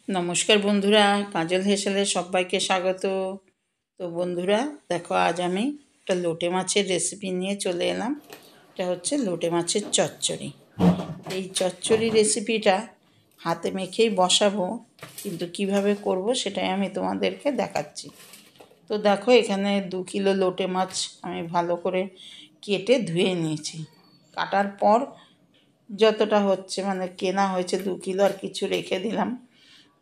নমস্কার বন্ধুরা, কাজল হেসেলে সবাইকে স্বাগত। তো বন্ধুরা দেখো, আজ আমি একটা লোটে মাছের রেসিপি নিয়ে চলে এলাম। এটা হচ্ছে লোটে মাছের চচ্চড়ি। এই চচ্চড়ি রেসিপিটা হাতে মেখেই বসাবো, কিন্তু কিভাবে করব সেটাই আমি তোমাদেরকে দেখাচ্ছি। তো দেখো, এখানে 2 কিলো লোটে মাছ আমি ভালো করে কেটে ধুয়ে নিয়েছি। কাটার পর যতটা হচ্ছে, মানে কেনা হয়েছে 2 কিলো, আর কিছু রেখে দিলাম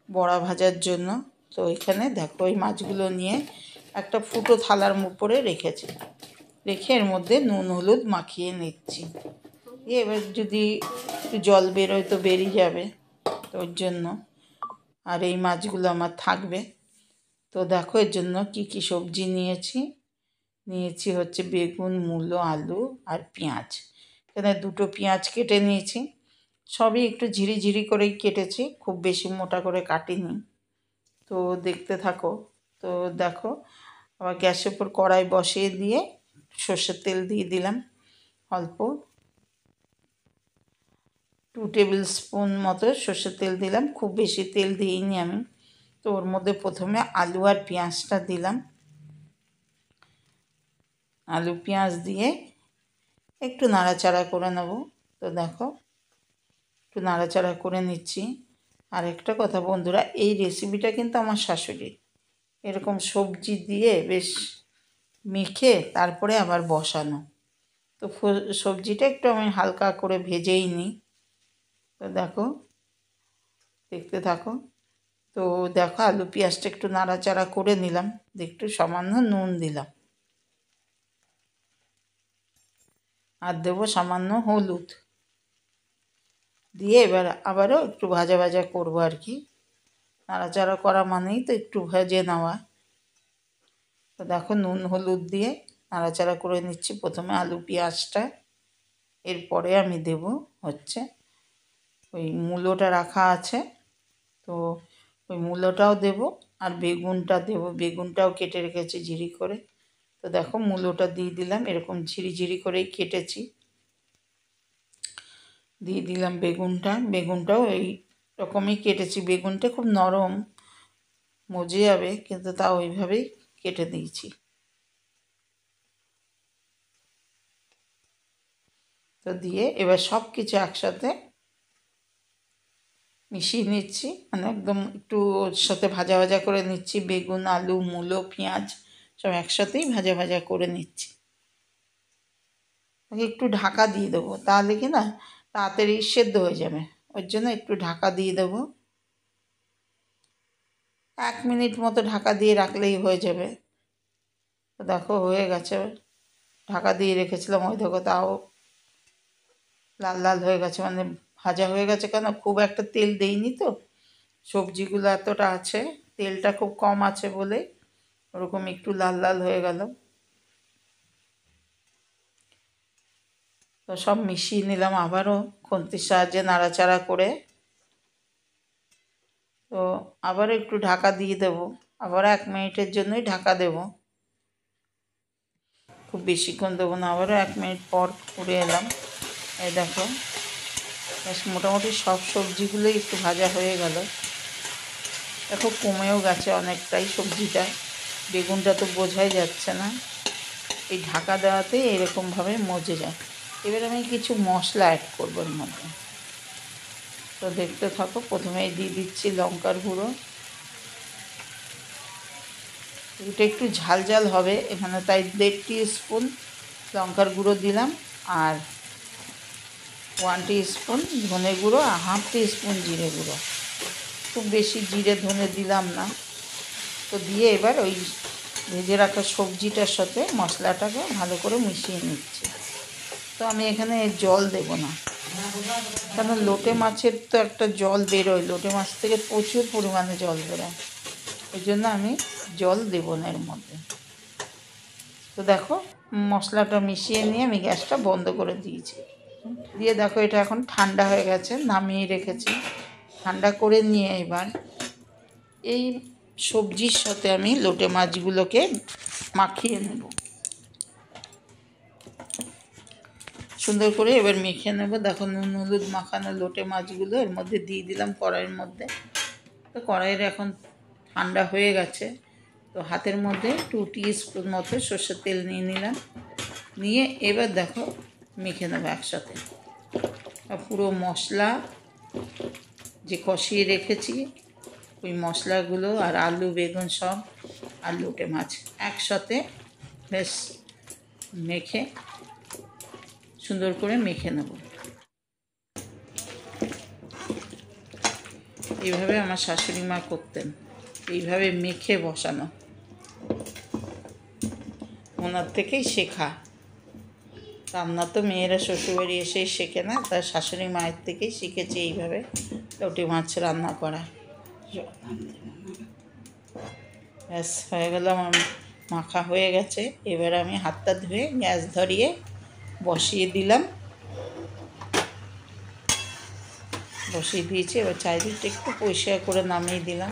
বড়া ভাজার জন্য। তো এখানে দেখো, ওই মাছগুলো নিয়ে একটা ফুটো থালার উপরে রেখেছি, রেখে এর মধ্যে নুন হলুদ মাখিয়ে নিচ্ছি। এবার যদি একটু জল বেরোয় তো বেরিয়ে যাবে, তো ওর জন্য। আর এই মাছগুলো আমার থাকবে। তো দেখো, এর জন্য কি কি সবজি নিয়েছি হচ্ছে বেগুন, মূলো, আলু আর পেঁয়াজ। এখানে 2টো পেঁয়াজ কেটে নিয়েছি। সবই একটু ঝিরিঝিরি করেই কেটেছি, খুব বেশি মোটা করে কাটিনি। তো দেখতে থাকো। তো দেখো, আবার গ্যাসের উপর কড়াই বসিয়ে দিয়ে সর্ষের তেল দিয়ে দিলাম অল্প, 2 টেবিল স্পুন মতো সর্ষের তেল দিলাম, খুব বেশি তেল দিইনি আমি। তো ওর মধ্যে প্রথমে আলু আর পেঁয়াজটা দিলাম। আলু পেঁয়াজ দিয়ে একটু নাড়াচাড়া করে নেব। তো দেখো, একটু নাড়াচাড়া করে নিচ্ছি। আর একটা কথা বন্ধুরা, এই রেসিপিটা কিন্তু আমার শাশুড়ির। এরকম সবজি দিয়ে বেশ মেখে তারপরে আবার বসানো। তো সবজিটা একটু আমি হালকা করে ভেজেই নিই। তো দেখো, দেখতে থাকো। তো দেখো, আলু পেঁয়াজটা একটু নাড়াচাড়া করে নিলাম, একটু সামান্য নুন দিলাম, আর দেবো সামান্য হলুদ দিয়ে এবার আবারও একটু ভাজা ভাজা করবো আর কি। নাড়াচাড়া করা মানেই তো একটু ভেজে নেওয়া। তো দেখো, নুন হলুদ দিয়ে নাড়াচাড়া করে নিচ্ছি প্রথমে আলু পেঁয়াজটা। এরপরে আমি দেব হচ্ছে ওই মূলোটা রাখা আছে, তো ওই মূলোটাও দেব, আর বেগুনটা দেব। বেগুনটাও কেটে রেখেছি ঝিরি করে। তো দেখো, মূলোটা দিয়ে দিলাম, এরকম ঝিরি করেই কেটেছি, দিয়ে দিলাম বেগুনটাও এই রকমই কেটেছি। বেগুনটা খুব নরম, মজে যাবে, কিন্তু তাও ওইভাবেই কেটে দিয়েছি। তো দিয়ে এবার সব কিছু একসাথে মিশিয়ে নিচ্ছি, মানে একদম একটু ওর সাথে ভাজা ভাজা করে নিচ্ছি। বেগুন, আলু, মূলো, পেঁয়াজ সব একসাথেই ভাজা ভাজা করে নিচ্ছি। একটু ঢাকা দিয়ে দেবো, তাহলে কি না তাড়াতাড়ি সেদ্ধ হয়ে যাবে। ওর জন্য একটু ঢাকা দিয়ে দেবো, 1 মিনিট মতো ঢাকা দিয়ে রাখলেই হয়ে যাবে। তো দেখো, হয়ে গেছে। ঢাকা দিয়ে রেখেছিলাম, ওই দেখো তাও লাল লাল হয়ে গেছে, মানে ভাজা হয়ে গেছে। কেন, খুব একটা তেল দেইনি তো, সবজিগুলো এতটা আছে, তেলটা খুব কম আছে বলে ওরকম একটু লাল লাল হয়ে গেল। তো সব মিশিয়ে নিলাম, আবারও খুন্তির সাহায্যে নাড়াচাড়া করে। তো আবার একটু ঢাকা দিয়ে দেব, আবার 1 মিনিটের জন্যই ঢাকা দেব, খুব বেশিক্ষণ দেবো না। আবারও 1 মিনিট পর উড়ে এলাম। এই দেখো, বেশ মোটামুটি সব সবজিগুলোই একটু ভাজা হয়ে গেল। দেখো, কমেও গেছে অনেকটাই সবজিটা। বেগুনটা তো বোঝাই যাচ্ছে না, এই ঢাকা দেওয়াতে এরকমভাবে মজে যায়। এবার আমি কিছু মশলা অ্যাড করবো এর মধ্যে। তো দেখতে থাকো, প্রথমেই দিয়ে দিচ্ছি লঙ্কার গুঁড়ো। এটা একটু ঝাল ঝাল হবে এখানে, তাই 1.5 টিস্পুন লঙ্কার গুঁড়ো দিলাম, আর 1 টিস্পুন ধনে গুঁড়ো, আর 1/2 টিস্পুন জিরে গুঁড়ো। খুব বেশি জিরে ধনে দিলাম না। তো দিয়ে এবার ওই ভেজে রাখা সবজিটার সাথে মশলাটাকে ভালো করে মিশিয়ে নিচ্ছি। তো আমি এখানে জল দেব না, কারণ লোটে মাছের তো একটা জল বেরোয়, লোটে মাছ থেকে প্রচুর পরিমাণে জল বেরোয়, ওই জন্য আমি জল দেব না এর মধ্যে। তো দেখো, মশলাটা মিশিয়ে নিয়ে আমি গ্যাসটা বন্ধ করে দিয়েছি। দিয়ে দেখো, এটা এখন ঠান্ডা হয়ে গেছে, নামিয়ে রেখেছি। ঠান্ডা করে নিয়ে এবার এই সবজির সাথে আমি লোটে মাছগুলোকে মাখিয়ে নেব সুন্দর করে। এবার মেখে নেব। দেখো, নুন হলুদ মাখানো লোটে মাছগুলো এর মধ্যে দিয়ে দিলাম কড়াইয়ের মধ্যে। তো কড়াইয়ের এখন ঠান্ডা হয়ে গেছে। তো হাতের মধ্যে 2 টিস্পুন মতো সর্ষের তেল নিয়ে নিলাম, নিয়ে এবার দেখো মেখে নেবো একসাথে। পুরো মশলা যে কষিয়ে রেখেছি ওই মশলাগুলো আর আলু বেগুন সব আর লোটে মাছ একসাথে বেশ মেখে সুন্দর করে মেখে নেব। এইভাবে আমার শাশুড়ি মা করতেন, এইভাবে মেখে বসানো, ওনার থেকেই শেখা। রান্না তো মেয়েরা শ্বশুরবাড়ি এসেই শেখে না, তার শাশুড়ি মায়ের থেকেই শিখেছে এইভাবে লোটে মাছ রান্না করা। ব্যাস হয়ে গেল, আমার মাখা হয়ে গেছে। এবার আমি হাতটা ধুয়ে গ্যাস ধরিয়ে বসিয়ে দিলাম, বসিয়ে দিয়েছি। এবার চারিদিকটা একটু পরিষ্কার করে নামিয়ে দিলাম।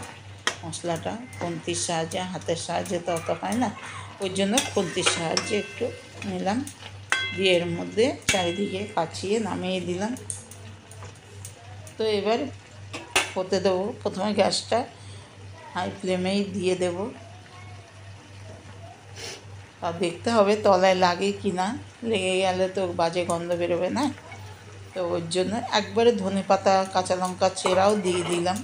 মশলাটা খুন্তির সাহায্যে, হাতের সাহায্যে তো অত হয় না, ওই জন্য খুন্তির সাহায্যে একটু নিলাম, দিয়ে এর মধ্যে চারিদিকে কাচিয়ে নামিয়ে দিলাম। তো এবার হতে দেবো। প্রথমে গ্যাসটা হাই ফ্লেমেই দিয়ে দেব, আর দেখতে হবে তলায় লাগে কি না, লেগে গেলে তো বাজে গন্ধ বেরোবে না। তো ওর জন্য একবারে ধনেপাতা কাঁচা লঙ্কা চেরাও দিয়ে দিলাম,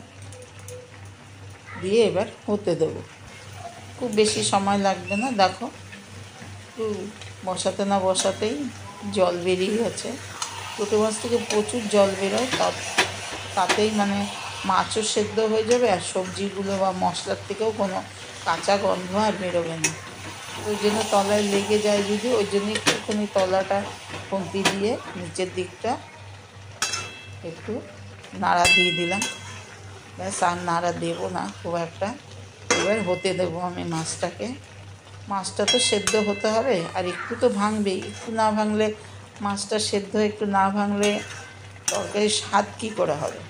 দিয়ে এবার হতে দেবো। খুব বেশি সময় লাগবে না। দেখো একটু বসাতে না বসাতেই জল বেরিয়ে গেছে। লোটে মাছ থেকে প্রচুর জল বেরোয়, তাতেই মানে মাছও সেদ্ধ হয়ে যাবে আর সবজিগুলো বা মশলার থেকেও কোনো কাঁচা গন্ধ আর বেরোবে না। ওই জন্য তলায় লেগে যায় যদি, ওই জন্য একটুখানি তলাটা খুন্তি দিয়ে নিচের দিকটা একটু নাড়া দিয়ে দিলাম। ব্যাস, আর নাড়া দেবো না খুব একটা। এবার হতে দেবো আমি মাছটাকে। মাছটা তো সেদ্ধ হতে হবে, আর একটু তো ভাঙবেই, একটু না ভাঙলে মাছটা সেদ্ধ, একটু না ভাঙলে তরকারির স্বাদ কী করে হবে।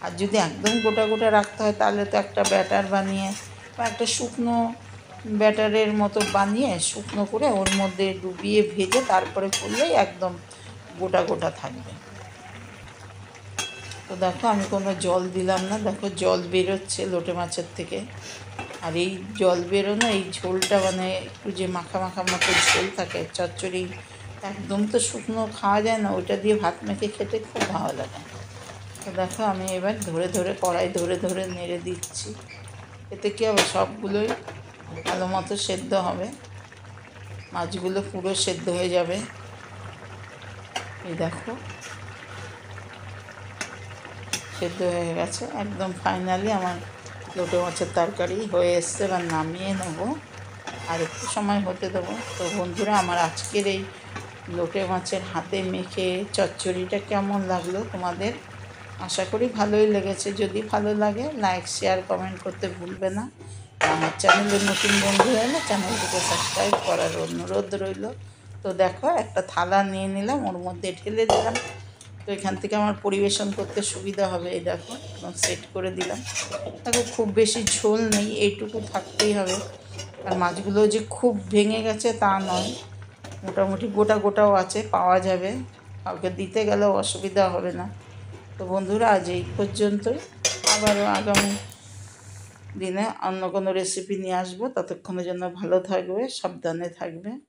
আর যদি একদম গোটা গোটা রাখতে হয় তাহলে তো একটা ব্যাটার বানিয়ে বা একটা শুকনো ব্যাটারের মতো বানিয়ে শুকনো করে ওর মধ্যে ডুবিয়ে ভেজে তারপরে করলেই একদম গোটা গোটা থাকবে। তো দেখো আমি কোনো জল দিলাম না, দেখো জল বেরোচ্ছে লোটে মাছের থেকে। আর এই জল বেরোনো, এই ঝোলটা মানে একটু যে মাখা মাখা মতো ঝোল থাকে, চচ্চড়ি একদম তো শুকনো খাওয়া যায় না, ওইটা দিয়ে ভাত মেখে খেতে খুব ভালো লাগে। তো দেখো আমি এবার ধরে ধরে কড়াই ধরে ধরে নেড়ে দিচ্ছি। এতে কী হবে, সবগুলোই ভালো মতো সেদ্ধ হবে, মাছগুলো পুরো সেদ্ধ হয়ে যাবে। এই দেখো সেদ্ধ হয়ে গেছে একদম। ফাইনালি আমার লোটে মাছের তরকারি হয়ে এসছে, এবার নামিয়ে নেব, আর একটু সময় হতে দেবো। তো বন্ধুরা, আমার আজকের এই লোটে মাছের হাতে মেখে চচ্চড়িটা কেমন লাগলো তোমাদের? আশা করি ভালোই লেগেছে। যদি ভালো লাগে লাইক শেয়ার কমেন্ট করতে ভুলবে না। আমার চ্যানেলের নতুন বন্ধু হলে চ্যানেলটিকে সাবস্ক্রাইব করার অনুরোধ রইল। তো দেখো একটা থালা নিয়ে নিলাম, ওর মধ্যে ঢেলে দিলাম। তো এখান থেকে আমার পরিবেশন করতে সুবিধা হবে। এই দেখো সেট করে দিলাম। দেখো খুব বেশি ঝোল নেই, এইটুকু থাকতেই হবে। আর মাছগুলো যে খুব ভেঙে গেছে তা নয়, মোটামুটি গোটা গোটাও আছে, পাওয়া যাবে, কাউকে দিতে গেলেও অসুবিধা হবে না। তো বন্ধুরা, আজ এই পর্যন্তই। আবারও আগামী দিনে অন্য কোনো রেসিপি নিয়ে আসবো। ততক্ষণের জন্য ভালো থাকবে, সাবধানে থাকবে।